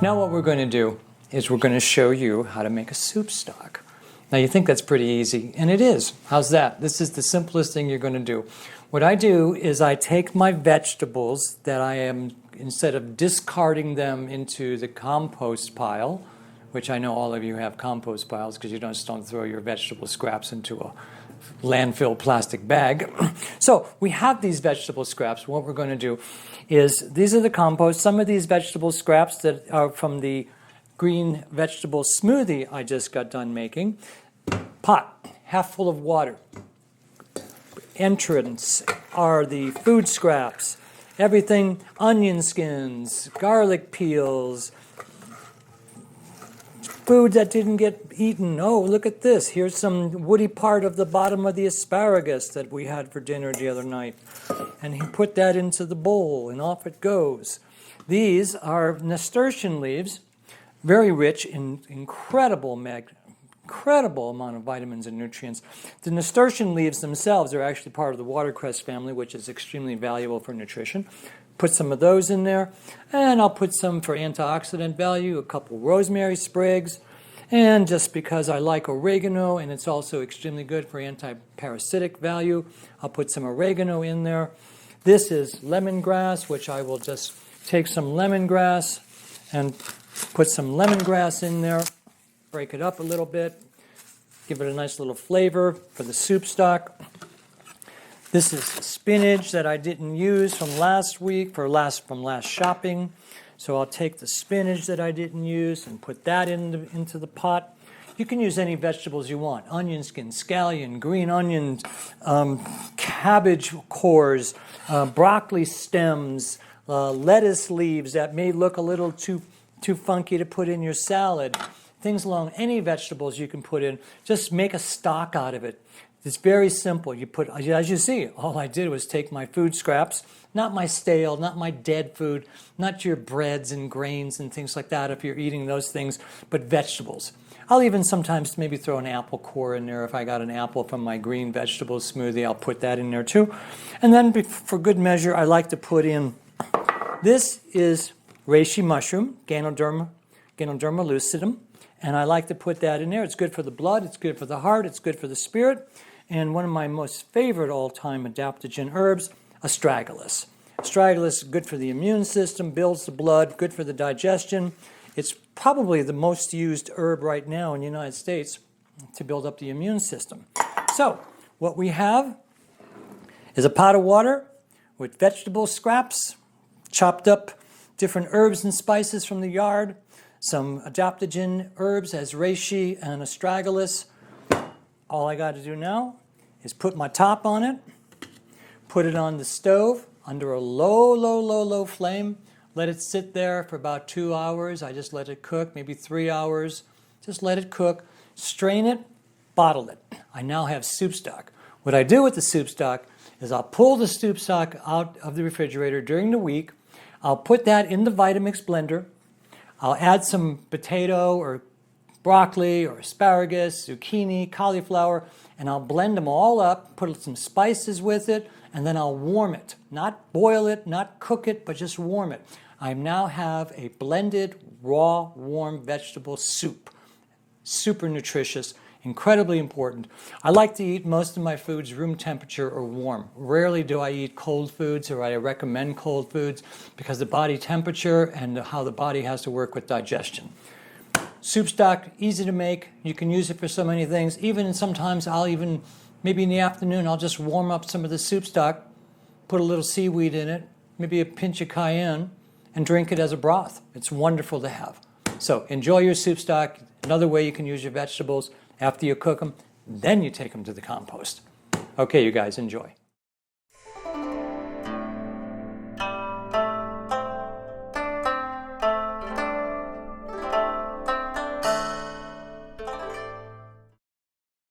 Now what we're going to do is we're going to show you how to make a soup stock. Now you think that's pretty easy, and it is. How's that? This is the simplest thing you're going to do. What I do is I take my vegetables that I am, instead of discarding them into the compost pile, which I know all of you have compost piles because you just don't throw your vegetable scraps into a landfill plastic bag. So we have these vegetable scraps. What we're going to do is, these are the compost. Some of these vegetable scraps that are from the green vegetable smoothie I just got done making. Pot, half full of water. Entrance are the food scraps. Everything, onion skins, garlic peels, food that didn't get eaten. Oh, look at this. Here's some woody part of the bottom of the asparagus that we had for dinner the other night. And he put that into the bowl, and off it goes. These are nasturtium leaves, very rich in incredible amount of vitamins and nutrients. The nasturtium leaves themselves are actually part of the watercress family, which is extremely valuable for nutrition. Put some of those in there, and I'll put some for antioxidant value, a couple rosemary sprigs, and just because I like oregano and it's also extremely good for anti-parasitic value, I'll put some oregano in there. This is lemongrass, which I will just take some lemongrass and put some lemongrass in there, break it up a little bit, give it a nice little flavor for the soup stock. This is spinach that I didn't use from last week, from last shopping. So I'll take the spinach that I didn't use and put that into the pot. You can use any vegetables you want. Onion skin, scallion, green onions, cabbage cores, broccoli stems, lettuce leaves that may look a little too funky to put in your salad. Things along any vegetables you can put in. Just make a stock out of it. It's very simple. You put, as you see, all I did was take my food scraps, not my stale, not my dead food, not your breads and grains and things like that if you're eating those things, but vegetables. I'll even sometimes maybe throw an apple core in there. If I got an apple from my green vegetable smoothie, I'll put that in there too. And then for good measure, I like to put in, this is reishi mushroom, Ganoderma lucidum. And I like to put that in there. It's good for the blood, it's good for the heart, it's good for the spirit. And one of my most favorite all-time adaptogen herbs, astragalus. Astragalus is good for the immune system, builds the blood, good for the digestion. It's probably the most used herb right now in the United States to build up the immune system. So, what we have is a pot of water with vegetable scraps, chopped up different herbs and spices from the yard, some adaptogen herbs as reishi and astragalus. All I got to do now is put my top on it, put it on the stove under a low flame, let it sit there for about 2 hours. I just let it cook, maybe 3 hours. Just let it cook, strain it, bottle it. I now have soup stock. What I do with the soup stock is I'll pull the soup stock out of the refrigerator during the week. I'll put that in the Vitamix blender. I'll add some potato or broccoli or asparagus, zucchini, cauliflower, and I'll blend them all up, put some spices with it, and then I'll warm it. Not boil it, not cook it, but just warm it. I now have a blended, raw, warm vegetable soup. Super nutritious, incredibly important. I like to eat most of my foods room temperature or warm. Rarely do I eat cold foods, or I recommend cold foods because the body temperature and how the body has to work with digestion. Soup stock, easy to make. You can use it for so many things. Even sometimes maybe in the afternoon, I'll just warm up some of the soup stock, put a little seaweed in it, maybe a pinch of cayenne, and drink it as a broth. It's wonderful to have. So enjoy your soup stock. Another way you can use your vegetables, after you cook them, then you take them to the compost. Okay, you guys, enjoy.